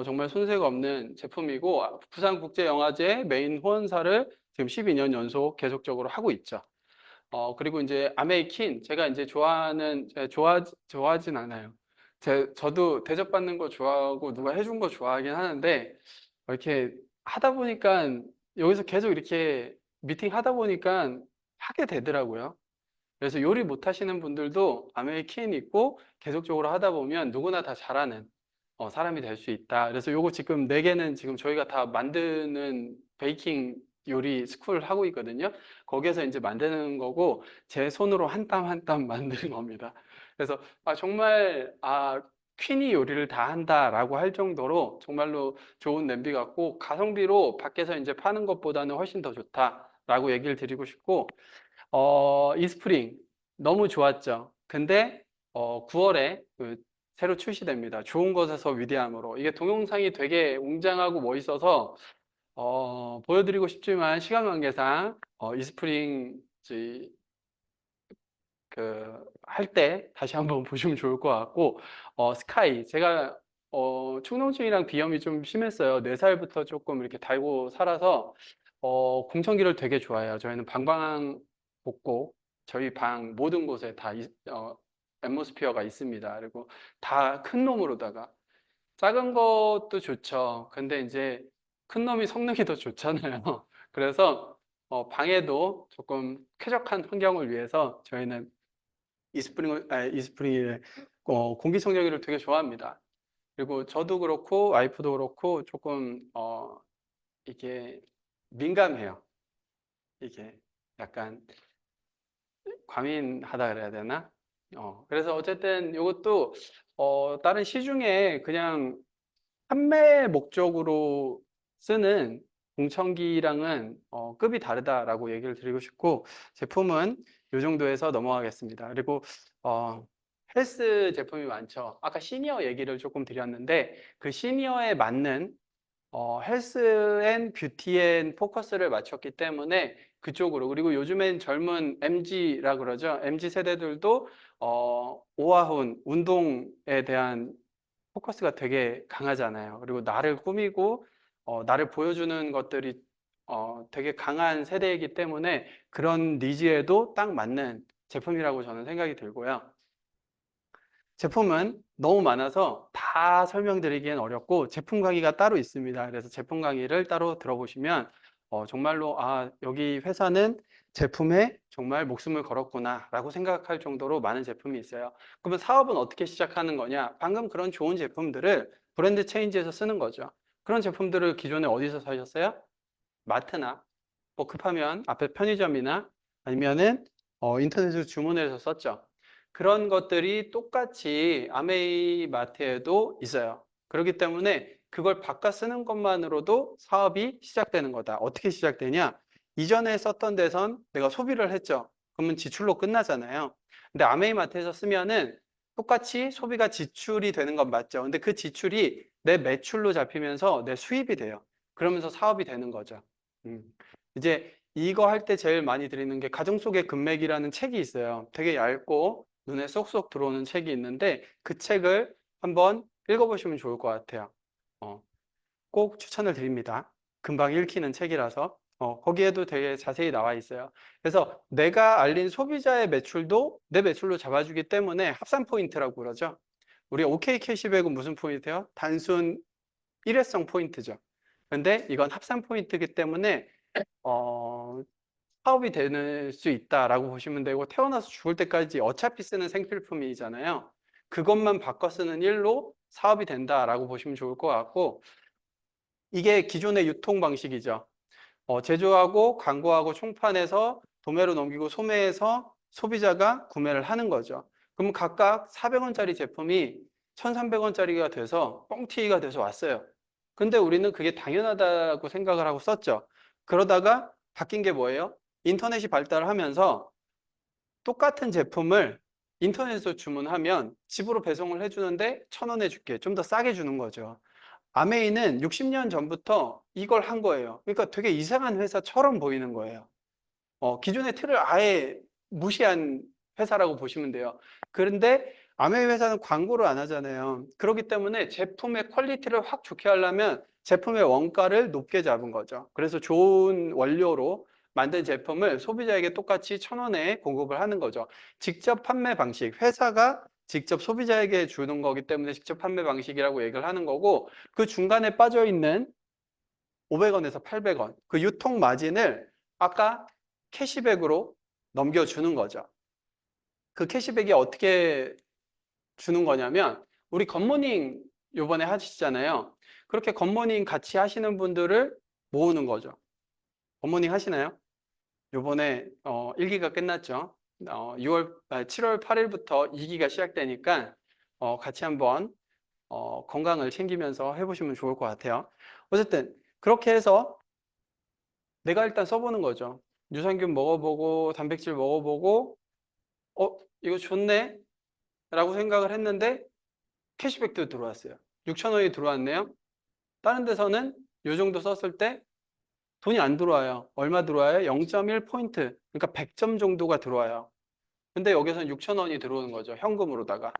Speaker 1: 정말 손색 없는 제품이고, 부산국제영화제 메인 후원사를 지금 12년 연속 계속적으로 하고 있죠. 그리고 이제 아메이킨, 제가 이제 좋아하진 않아요. 저도 대접받는 거 좋아하고 누가 해준 거 좋아하긴 하는데, 이렇게 하다 보니까, 여기서 계속 이렇게 미팅 하다 보니까 하게 되더라고요. 그래서 요리 못 하시는 분들도 아메리킨 있고 계속적으로 하다 보면 누구나 다 잘하는 사람이 될 수 있다. 그래서 요거 지금 4개는 지금 저희가 다 만드는 베이킹 요리 스쿨 하고 있거든요. 거기에서 이제 만드는 거고 제 손으로 한 땀 한 땀 만드는 겁니다. 그래서 정말 퀸이 요리를 다 한다라고 할 정도로 정말로 좋은 냄비 같고, 가성비로 밖에서 이제 파는 것보다는 훨씬 더 좋다라고 얘기를 드리고 싶고, 이스프링 너무 좋았죠. 근데 9월에 그 새로 출시됩니다. 좋은 것에서 위대함으로. 이게 동영상이 되게 웅장하고 멋있어서 보여드리고 싶지만 시간 관계상 이스프링 할 때 다시 한번 보시면 좋을 것 같고, 스카이. 제가 축농증이랑 비염이 좀 심했어요. 4살부터 조금 이렇게 달고 살아서 공청기를 되게 좋아해요. 저희는 방방 복고 저희 방 모든 곳에 다 앰모스피어가 있습니다. 그리고 다 큰 놈으로다가 작은 것도 좋죠. 근데 이제 큰 놈이 성능이 더 좋잖아요. 그래서 방에도 조금 쾌적한 환경을 위해서 저희는 이스프링의 공기청정기를 되게 좋아합니다. 그리고 저도 그렇고 와이프도 그렇고 조금 이게 민감해요. 이게 약간 과민하다 그래야 되나? 그래서 어쨌든 이것도 다른 시중에 그냥 판매 목적으로 쓰는 공청기랑은 급이 다르다라고 얘기를 드리고 싶고, 제품은 이 정도에서 넘어가겠습니다. 그리고 헬스 제품이 많죠. 아까 시니어 얘기를 조금 드렸는데 그 시니어에 맞는 헬스 앤 뷰티 앤 포커스를 맞췄기 때문에 그쪽으로, 그리고 요즘엔 젊은 MG라 그러죠. MG 세대들도 오아훈 운동에 대한 포커스가 되게 강하잖아요. 그리고 나를 꾸미고 나를 보여주는 것들이 되게 강한 세대이기 때문에 그런 니즈에도 딱 맞는 제품이라고 저는 생각이 들고요. 제품은 너무 많아서 다 설명드리기엔 어렵고 제품 강의가 따로 있습니다. 그래서 제품 강의를 따로 들어보시면 정말로 여기 회사는 제품에 정말 목숨을 걸었구나 라고 생각할 정도로 많은 제품이 있어요. 그러면 사업은 어떻게 시작하는 거냐? 방금 그런 좋은 제품들을 브랜드 체인지에서 쓰는 거죠. 그런 제품들을 기존에 어디서 사셨어요? 마트나 뭐 급하면 앞에 편의점이나 아니면은 인터넷으로 주문해서 썼죠. 그런 것들이 똑같이 아메이 마트에도 있어요. 그렇기 때문에 그걸 바꿔 쓰는 것만으로도 사업이 시작되는 거다. 어떻게 시작되냐? 이전에 썼던 데선 내가 소비를 했죠. 그러면 지출로 끝나잖아요. 근데 아메이 마트에서 쓰면은 똑같이 소비가 지출이 되는 건 맞죠. 근데 그 지출이 내 매출로 잡히면서 내 수입이 돼요. 그러면서 사업이 되는 거죠. 음. 이제 이거 할 때 제일 많이 드리는 게 가정 속의 금맥이라는 책이 있어요. 되게 얇고 눈에 쏙쏙 들어오는 책이 있는데 그 책을 한번 읽어보시면 좋을 것 같아요. 어, 꼭 추천을 드립니다. 금방 읽히는 책이라서. 거기에도 되게 자세히 나와 있어요. 그래서 내가 알린 소비자의 매출도 내 매출로 잡아주기 때문에 합산 포인트라고 그러죠. 우리 OK 캐시백은 무슨 포인트예요? 단순 일회성 포인트죠. 근데 이건 합산 포인트이기 때문에 어, 사업이 될 수 있다라고 보시면 되고, 태어나서 죽을 때까지 어차피 쓰는 생필품이잖아요. 그것만 바꿔 쓰는 일로 사업이 된다라고 보시면 좋을 것 같고, 이게 기존의 유통 방식이죠. 제조하고 광고하고 총판해서 도매로 넘기고 소매해서 소비자가 구매를 하는 거죠. 그럼 각각 400원짜리 제품이 1,300원짜리가 돼서 뻥튀기가 돼서 왔어요. 근데 우리는 그게 당연하다고 생각을 하고 썼죠. 그러다가 바뀐 게 뭐예요? 인터넷이 발달하면서 똑같은 제품을 인터넷에서 주문하면 집으로 배송을 해주는데 1,000원 해줄게. 좀 더 싸게 주는 거죠. 아메이는 60년 전부터 이걸 한 거예요. 그러니까 되게 이상한 회사처럼 보이는 거예요. 기존의 틀을 아예 무시한 회사라고 보시면 돼요. 그런데 아메이 회사는 광고를 안 하잖아요. 그렇기 때문에 제품의 퀄리티를 확 좋게 하려면 제품의 원가를 높게 잡은 거죠. 그래서 좋은 원료로 만든 제품을 소비자에게 똑같이 1,000원에 공급을 하는 거죠. 직접 판매 방식, 회사가 직접 소비자에게 주는 거기 때문에 직접 판매 방식이라고 얘기를 하는 거고, 그 중간에 빠져 있는 500원에서 800원, 그 유통 마진을 아까 캐시백으로 넘겨주는 거죠. 그 캐시백이 어떻게 주는 거냐면, 우리 굿모닝 요번에 하시잖아요. 그렇게 굿모닝 같이 하시는 분들을 모으는 거죠. 굿모닝 하시나요? 요번에 1기가 끝났죠. 7월 8일부터 2기가 시작되니까 같이 한번 건강을 챙기면서 해보시면 좋을 것 같아요. 어쨌든 그렇게 해서 내가 일단 써보는 거죠. 유산균 먹어보고 단백질 먹어보고 이거 좋네 라고 생각을 했는데 캐시백도 들어왔어요. 6,000원이 들어왔네요. 다른 데서는 요 정도 썼을 때 돈이 안 들어와요. 얼마 들어와요? 0.1포인트. 그러니까 100점 정도가 들어와요. 근데 여기서는 6,000원이 들어오는 거죠. 현금으로다가.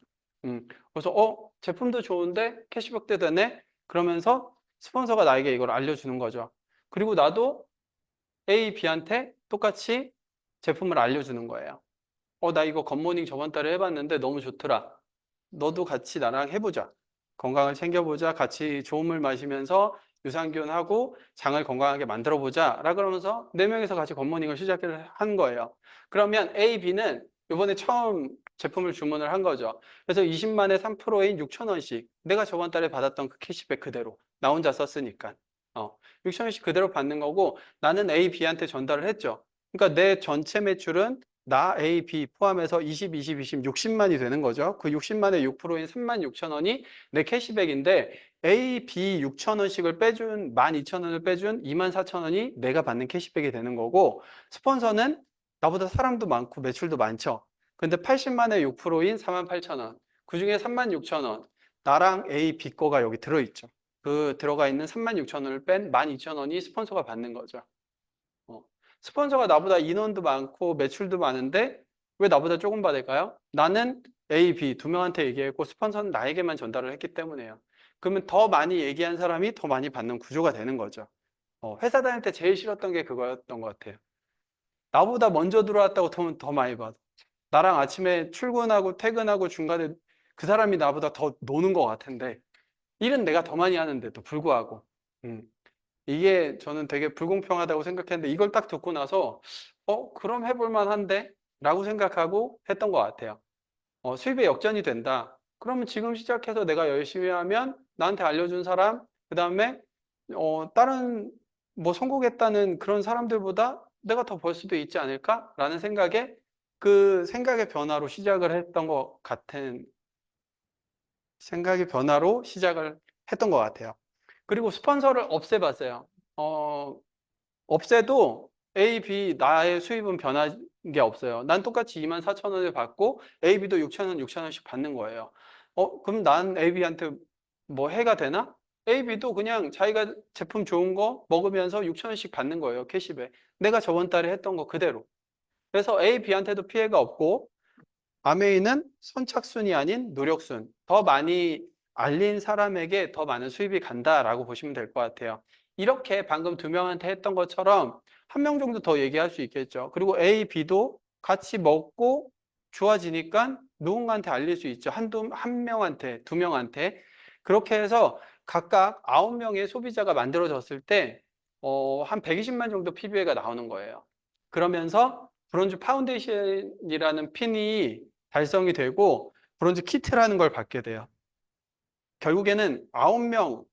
Speaker 1: 그래서 제품도 좋은데 캐시백도 되네? 그러면서 스폰서가 나에게 이걸 알려주는 거죠. 그리고 나도 A, B한테 똑같이 제품을 알려주는 거예요. 나 이거 굿모닝 저번 달에 해봤는데 너무 좋더라. 너도 같이 나랑 해보자. 건강을 챙겨보자. 같이 좋은 물 마시면서 유산균하고 장을 건강하게 만들어보자. 라 그러면서 네 명이서 같이 굿모닝을 시작을 한 거예요. 그러면 A, B는 이번에 처음 제품을 주문을 한 거죠. 그래서 20만에 3%인 6,000원씩 내가 저번 달에 받았던 그 캐시백 그대로 나 혼자 썼으니까 6,000원씩 그대로 받는 거고 나는 A, B한테 전달을 했죠. 그러니까 내 전체 매출은 나 A, B 포함해서 20, 20, 20, 60만이 되는 거죠. 그 60만의 6%인 36,000원이 내 캐시백인데 A, B 6,000원씩을 빼준 12,000원을 빼준 24,000원이 내가 받는 캐시백이 되는 거고 스폰서는 나보다 사람도 많고 매출도 많죠. 근데 80만의 6%인 48,000원 그 중에 36,000원 나랑 A, B 거가 여기 들어있죠. 그 들어가 있는 36,000원을 뺀 12,000원이 스폰서가 받는 거죠. 어. 스폰서가 나보다 인원도 많고 매출도 많은데 왜 나보다 조금 받을까요? 나는 A, B 두 명한테 얘기했고 스폰서는 나에게만 전달을 했기 때문에요. 그러면 더 많이 얘기한 사람이 더 많이 받는 구조가 되는 거죠. 회사 다닐 때 제일 싫었던 게 그거였던 것 같아요. 나보다 먼저 들어왔다고 더 많이 받아. 나랑 아침에 출근하고 퇴근하고 중간에 그 사람이 나보다 더 노는 것 같은데 일은 내가 더 많이 하는데도 불구하고 음. 이게 저는 되게 불공평하다고 생각했는데 이걸 딱 듣고 나서 그럼 해볼 만한데? 라고 생각하고 했던 것 같아요. 수입의 역전이 된다. 그러면 지금 시작해서 내가 열심히 하면 나한테 알려준 사람, 그 다음에 다른 뭐 성공했다는 그런 사람들보다 내가 더 벌 수도 있지 않을까? 라는 생각에 그 생각의 변화로 시작을 했던 것 같은 생각의 변화로 시작을 했던 것 같아요. 그리고 스폰서를 없애봤어요. 없애도 A, B 나의 수입은 변한 게 없어요. 난 똑같이 24,000원을 받고 A, B도 6,000원, 6,000원씩 받는 거예요. 그럼 난 A, B한테 뭐 해가 되나? A, B도 그냥 자기가 제품 좋은 거 먹으면서 6,000원씩 받는 거예요. 캐시백. 내가 저번 달에 했던 거 그대로. 그래서 A, B한테도 피해가 없고 아메이는 선착순이 아닌 노력순. 더 많이 알린 사람에게 더 많은 수입이 간다라고 보시면 될 것 같아요. 이렇게 방금 두 명한테 했던 것처럼 한 명 정도 더 얘기할 수 있겠죠. 그리고 A, B도 같이 먹고 좋아지니까 누군가한테 알릴 수 있죠. 한 명한테, 두 명한테. 그렇게 해서 각각 9명의 소비자가 만들어졌을 때, 한 120만 정도 PBA가 나오는 거예요. 그러면서 브론즈 파운데이션이라는 핀이 달성이 되고 브론즈 키트라는 걸 받게 돼요. 결국에는 9명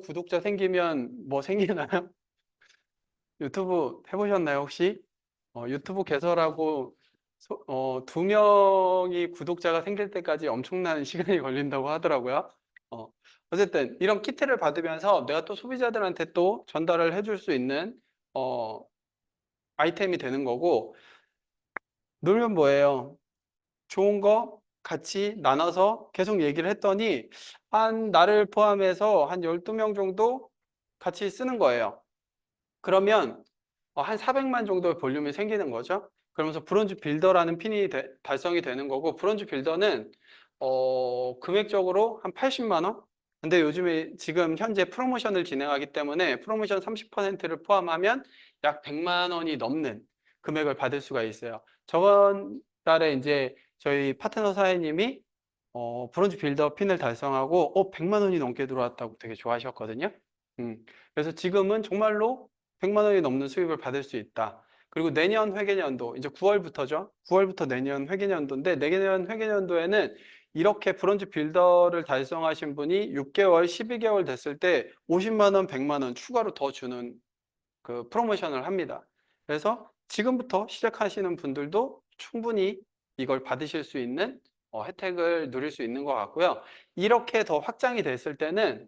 Speaker 1: 구독자 생기면 뭐 생기나요? 유튜브 해보셨나요, 혹시? 유튜브 개설하고 2명이 구독자가 생길 때까지 엄청난 시간이 걸린다고 하더라고요. 어쨌든 이런 키트를 받으면서 내가 또 소비자들한테 또 전달을 해줄 수 있는 아이템이 되는 거고 놀면 뭐예요? 좋은 거 같이 나눠서 계속 얘기를 했더니 나를 포함해서 한 12명 정도 같이 쓰는 거예요. 그러면 한 400만 정도의 볼륨이 생기는 거죠. 그러면서 브론즈 빌더라는 핀이 달성이 되는 거고 브론즈 빌더는 금액적으로 한 80만 원? 근데 요즘에 지금 현재 프로모션을 진행하기 때문에 프로모션 30%를 포함하면 약 100만 원이 넘는 금액을 받을 수가 있어요. 저번 달에 이제 저희 파트너 사장님이 브론즈 빌더 핀을 달성하고 100만 원이 넘게 들어왔다고 되게 좋아하셨거든요. 그래서 지금은 정말로 100만 원이 넘는 수입을 받을 수 있다. 그리고 내년 회계년도, 이제 9월부터죠. 9월부터 내년 회계년도인데, 내년 회계년도에는 이렇게 브론즈 빌더를 달성하신 분이 6개월, 12개월 됐을 때 50만 원, 100만 원 추가로 더 주는 그 프로모션을 합니다. 그래서 지금부터 시작하시는 분들도 충분히 이걸 받으실 수 있는 혜택을 누릴 수 있는 것 같고요. 이렇게 더 확장이 됐을 때는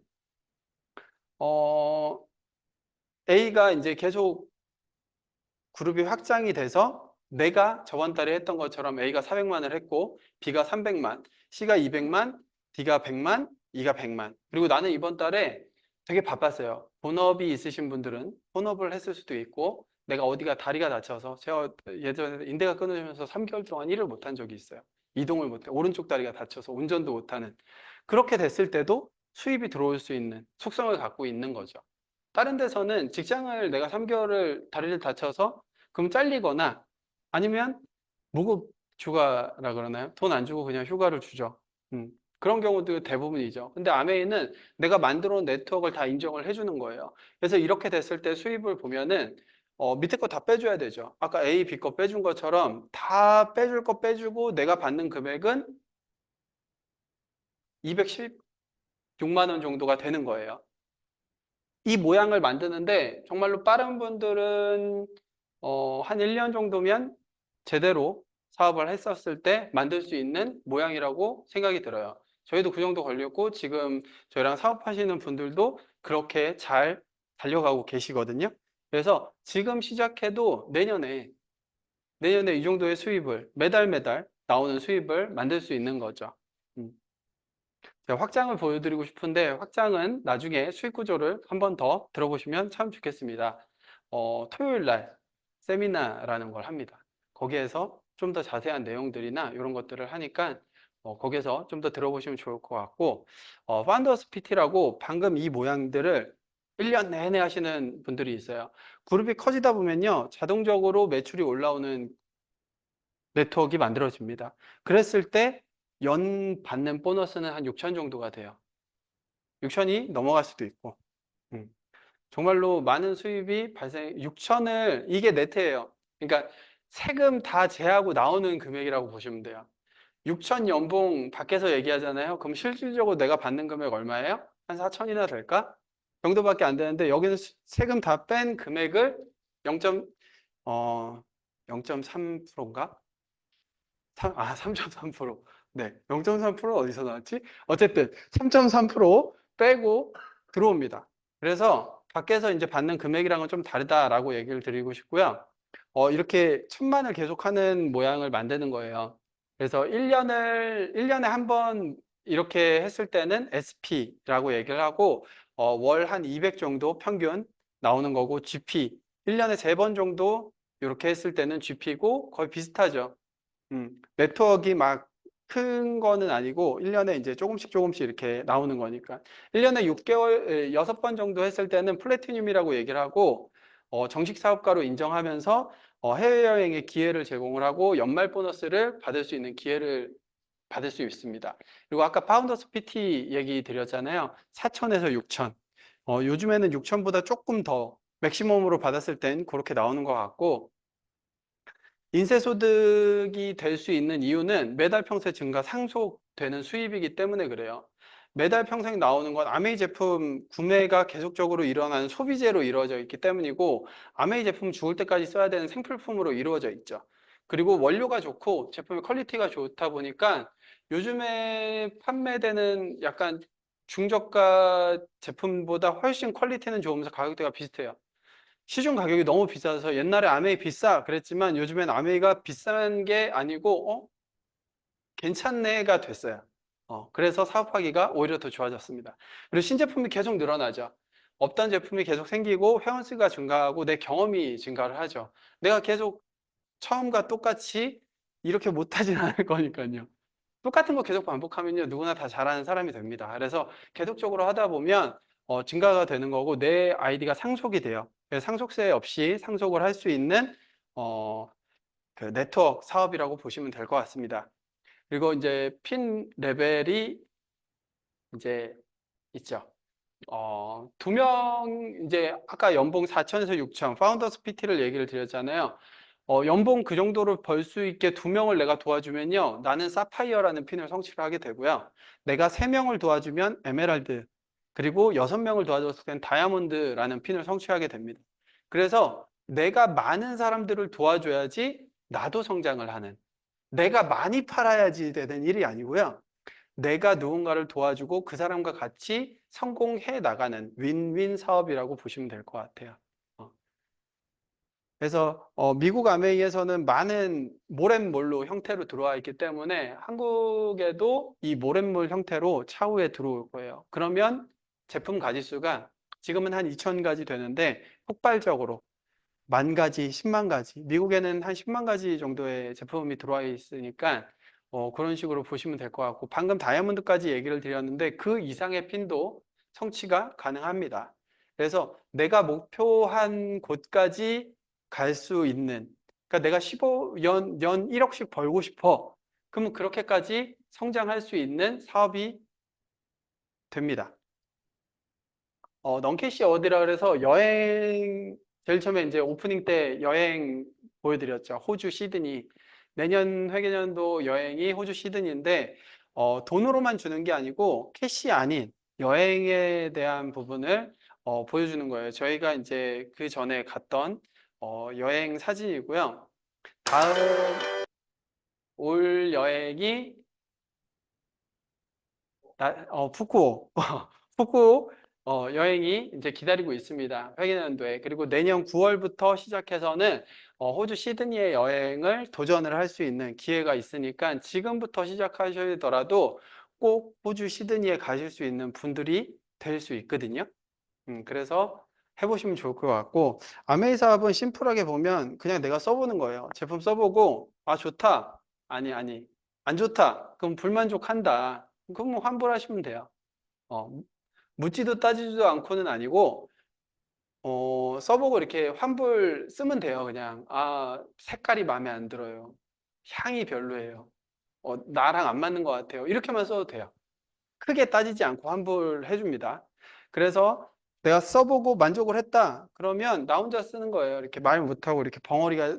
Speaker 1: A가 이제 계속 그룹이 확장이 돼서 내가 저번 달에 했던 것처럼 A가 400만을 했고 B가 300만, C가 200만, D가 100만, E가 100만. 그리고 나는 이번 달에 되게 바빴어요. 본업이 있으신 분들은 본업을 했을 수도 있고 내가 어디가 다리가 다쳐서 제가 예전에 인대가 끊어지면서 3개월 동안 일을 못한 적이 있어요. 이동을 못해. 오른쪽 다리가 다쳐서 운전도 못하는. 그렇게 됐을 때도 수입이 들어올 수 있는 속성을 갖고 있는 거죠. 다른 데서는 직장을 내가 3개월을 다리를 다쳐서 그럼 잘리거나 아니면 무급 휴가라 그러나요? 돈 안 주고 그냥 휴가를 주죠. 그런 경우도 대부분이죠. 근데 아메이는 내가 만들어 놓은 네트워크를 다 인정을 해주는 거예요. 그래서 이렇게 됐을 때 수입을 보면은 밑에 거 다 빼줘야 되죠. 아까 A, B 거 빼준 것처럼 다 빼줄 거 빼주고 내가 받는 금액은 216만 원 정도가 되는 거예요. 이 모양을 만드는데 정말로 빠른 분들은 한 1년 정도면 제대로 사업을 했었을 때 만들 수 있는 모양이라고 생각이 들어요. 저희도 그 정도 걸렸고 지금 저희랑 사업하시는 분들도 그렇게 잘 달려가고 계시거든요. 그래서 지금 시작해도 내년에 이 정도의 수입을 매달 매달 나오는 수입을 만들 수 있는 거죠. 음. 제가 확장을 보여드리고 싶은데 확장은 나중에 수익 구조를 한 번 더 들어보시면 참 좋겠습니다. 토요일 날 세미나라는 걸 합니다. 거기에서 좀 더 자세한 내용들이나 이런 것들을 하니까 거기에서 좀 더 들어보시면 좋을 것 같고 파운더스 PT라고 방금 이 모양들을 1년 내내 하시는 분들이 있어요. 그룹이 커지다 보면요 자동적으로 매출이 올라오는 네트워크가 만들어집니다. 그랬을 때 연 받는 보너스는 한 6천 정도가 돼요. 6천이 넘어갈 수도 있고. 음. 정말로 많은 수입이 6천을, 이게 네트예요. 그러니까 세금 다 제하고 나오는 금액이라고 보시면 돼요. 6천 연봉 밖에서 얘기하잖아요. 그럼 실질적으로 내가 받는 금액 얼마예요? 한 4천이나 될까? 정도밖에 안 되는데 여기는 세금 다 뺀 금액을 0. 0.3%인가? 3.3%. 네. 0.3% 어디서 나왔지? 어쨌든 3.3% 빼고 들어옵니다. 그래서 밖에서 이제 받는 금액이랑은 좀 다르다라고 얘기를 드리고 싶고요. 이렇게 1,000만을 계속하는 모양을 만드는 거예요. 그래서 1년에 한 번 이렇게 했을 때는 SP라고 얘기를 하고, 월 한 200 정도 평균 나오는 거고, GP, 1년에 3번 정도 이렇게 했을 때는 GP고 거의 비슷하죠. 네트워크가 막 큰 거는 아니고 1년에 이제 조금씩 이렇게 나오는 거니까 1년에 6개월 6번 정도 했을 때는 플래티늄이라고 얘기를 하고 정식 사업가로 인정하면서 해외여행의 기회를 제공을 하고 연말 보너스를 받을 수 있는 기회를 받을 수 있습니다. 그리고 아까 파운더스 PT 얘기 드렸잖아요. 4천에서 6천. 요즘에는 6천보다 조금 더 맥시멈으로 받았을 땐 그렇게 나오는 것 같고 인쇄소득이 될 수 있는 이유는 매달 평생 증가 상속되는 수입이기 때문에 그래요. 매달 평생 나오는 건 아메이 제품 구매가 계속적으로 일어나는 소비재로 이루어져 있기 때문이고 아메이 제품 죽을 때까지 써야 되는 생필품으로 이루어져 있죠. 그리고 원료가 좋고 제품의 퀄리티가 좋다 보니까 요즘에 판매되는 약간 중저가 제품보다 훨씬 퀄리티는 좋으면서 가격대가 비슷해요. 시중 가격이 너무 비싸서 옛날에 아메이 비싸 그랬지만 요즘엔 아메이가 비싼 게 아니고 괜찮네가 됐어요. 그래서 사업하기가 오히려 더 좋아졌습니다. 그리고 신제품이 계속 늘어나죠. 없던 제품이 계속 생기고 회원 수가 증가하고 내 경험이 증가를 하죠. 내가 계속 처음과 똑같이 이렇게 못하진 않을 거니까요. 똑같은 거 계속 반복하면요 누구나 다 잘하는 사람이 됩니다. 그래서 계속적으로 하다 보면 증가가 되는 거고 내 아이디가 상속이 돼요. 그래서 상속세 없이 상속을 할 수 있는 어, 그 네트워크 사업이라고 보시면 될 것 같습니다. 그리고 이제 핀 레벨이 이제 있죠. 두 명, 이제 아까 연봉 4천에서 6천, 파운더스 PT를 얘기를 드렸잖아요. 연봉 그 정도를 벌 수 있게 2명을 내가 도와주면요. 나는 사파이어라는 핀을 성취를 하게 되고요. 내가 3명을 도와주면 에메랄드, 그리고 6명을 도와줬을 땐 다이아몬드라는 핀을 성취하게 됩니다. 그래서 내가 많은 사람들을 도와줘야지 나도 성장을 하는, 내가 많이 팔아야지 되는 일이 아니고요. 내가 누군가를 도와주고 그 사람과 같이 성공해 나가는 윈윈 사업이라고 보시면 될 것 같아요. 어. 그래서 미국 아메이에서는 많은 모래몰로 형태로 들어와 있기 때문에 한국에도 이 모래몰 형태로 차후에 들어올 거예요. 그러면 제품 가지수가 지금은 한 2,000가지 되는데 폭발적으로 10,000가지, 100,000가지. 미국에는 한 10만 가지 정도의 제품이 들어와 있으니까 그런 식으로 보시면 될 것 같고, 방금 다이아몬드까지 얘기를 드렸는데 그 이상의 핀도 성취가 가능합니다. 그래서 내가 목표한 곳까지 갈 수 있는, 그러니까 내가 15년 1억씩 벌고 싶어. 그러면 그렇게까지 성장할 수 있는 사업이 됩니다. 넌캐시 어디라 그래서 여행, 제일 처음에 이제 오프닝 때 여행 보여드렸죠. 호주 시드니. 내년 회계년도 여행이 호주 시드니인데, 돈으로만 주는 게 아니고 캐시 아닌 여행에 대한 부분을 보여주는 거예요. 저희가 이제 그 전에 갔던 여행 사진이고요. 다음 올 여행이 푸꾸오. 푸꾸오 여행이 이제 기다리고 있습니다. 회계년도에. 그리고 내년 9월부터 시작해서는 호주 시드니의 여행을 도전을 할 수 있는 기회가 있으니까 지금부터 시작하시더라도 꼭 호주 시드니에 가실 수 있는 분들이 될 수 있거든요. 그래서 해보시면 좋을 것 같고, 아메이 사업은 심플하게 보면 그냥 내가 써보는 거예요. 제품 써보고, 아, 좋다. 아니. 안 좋다. 그럼 불만족한다. 그럼 뭐 환불하시면 돼요. 어, 묻지도 따지지도 않고는 아니고, 써보고 이렇게 환불 쓰면 돼요. 그냥, 아, 색깔이 마음에 안 들어요. 향이 별로예요. 나랑 안 맞는 것 같아요. 이렇게만 써도 돼요. 크게 따지지 않고 환불해 줍니다. 그래서 내가 써보고 만족을 했다. 그러면 나 혼자 쓰는 거예요. 이렇게 말 못하고 이렇게 벙어리가,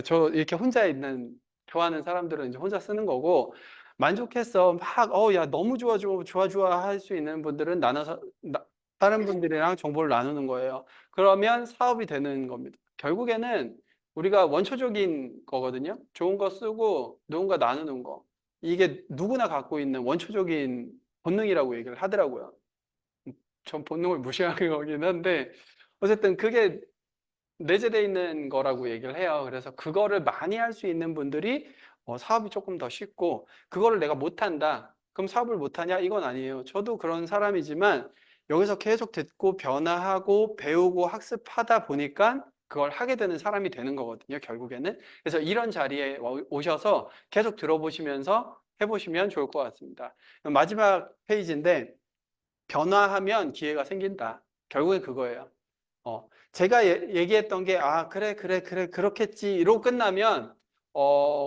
Speaker 1: 저 이렇게 혼자 있는, 좋아하는 사람들은 이제 혼자 쓰는 거고, 만족했어. 막, 야, 너무 좋아 할 수 있는 분들은 나눠서, 다른 분들이랑 정보를 나누는 거예요. 그러면 사업이 되는 겁니다. 결국에는 우리가 원초적인 거거든요. 좋은 거 쓰고 누군가 나누는 거. 이게 누구나 갖고 있는 원초적인 본능이라고 얘기를 하더라고요. 전 본능을 무시하는 거긴 한데, 어쨌든 그게 내재되어 있는 거라고 얘기를 해요. 그래서 그거를 많이 할 수 있는 분들이 사업이 조금 더 쉽고, 그거를 내가 못한다. 그럼 사업을 못하냐? 이건 아니에요. 저도 그런 사람이지만 여기서 계속 듣고 변화하고 배우고 학습하다 보니까 그걸 하게 되는 사람이 되는 거거든요, 결국에는. 그래서 이런 자리에 오셔서 계속 들어보시면서 해보시면 좋을 것 같습니다. 마지막 페이지인데, 변화하면 기회가 생긴다. 결국엔 그거예요. 제가 얘기했던 게, 아, 그래, 그렇겠지. 이러고 끝나면,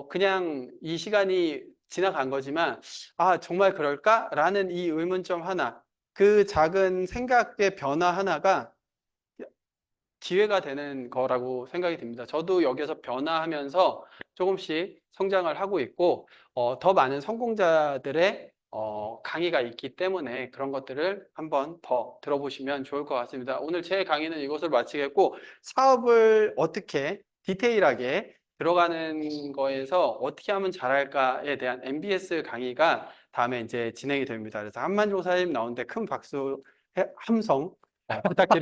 Speaker 1: 그냥 이 시간이 지나간 거지만, 아, 정말 그럴까? 라는 이 의문점 하나, 그 작은 생각의 변화 하나가 기회가 되는 거라고 생각이 듭니다. 저도 여기서 변화하면서 조금씩 성장을 하고 있고, 더 많은 성공자들의 강의가 있기 때문에 그런 것들을 한번 더 들어보시면 좋을 것 같습니다. 오늘 제 강의는 이것을 마치겠고, 사업을 어떻게 디테일하게 들어가는 거에서 어떻게 하면 잘할까에 대한 MBS 강의가 다음에 이제 진행이 됩니다. 그래서 한만종 사장님 나오는데 큰 박수 함성 부탁드립니다.